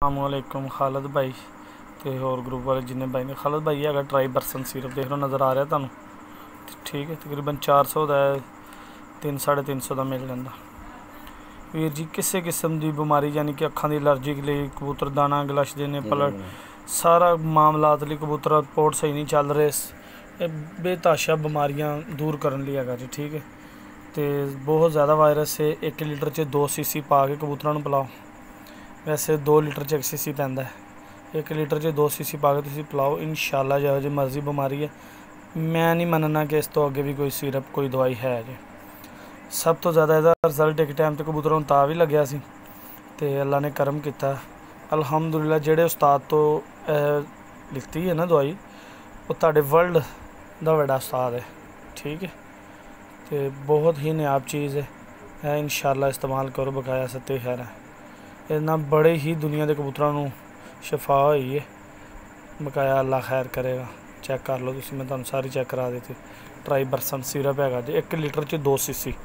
अस्सलामुअलैकुम खालिद भाई तो होर ग्रुप वाले जिन्ने भाई ने। खालिद भाई है ट्राइबरसन सिरप देख लो नज़र आ रहा तुहानू, ठीक है। तकरीबन 400 का 300-350 का मिल जाता। वीर जी किसी किस्म की बीमारी यानी कि अखां की एलर्जी के लिए कबूतर दाना गलछदे ने पलट सारा मामलात लिए कबूतर पोर्ट सही नहीं चल रहे, बेताशा बीमारियां दूर करने लिए है जी, ठीक है। तो बहुत ज़्यादा वायरस है। 1 लीटर च 2 सीसी पा के कबूतरों पिलाओ। वैसे 2 लीटर च 1 सीसी पैंदा है, 1 लीटर च 2 सीसी पा के तुसीं पिलाओ। इंशाअल्लाह जो जी मर्जी बीमारी है, मैं नहीं मनना कि इस तो अगे भी कोई सिरप कोई दवाई है जी। सब तो ज़्यादा इसका रिजल्ट एक टाइम तो कबूतरों ता भी लग्या सी ते अल्लाह ने करम किया अल्हम्दुलिल्लाह। जेड़े उस्ताद तो लिखती है ना दवाई, वो तुहाडे वर्ल्ड दा बड़ा उस्ताद है, ठीक है। तो बहुत ही नायाब चीज़ है, इंशाअल्लाह इस्तेमाल करो, बकाया सत्ते खैर है। इन्ना बड़े ही दुनिया के कबूतरों को शफा हुई है, बकाया अल्लाह खैर करेगा। चेक कर लो तुसीं, मैं तुहानू सारी चेक करा दी थी। ट्राइबरसन सिरप है जी, 1 लीटर च 2 सीसी।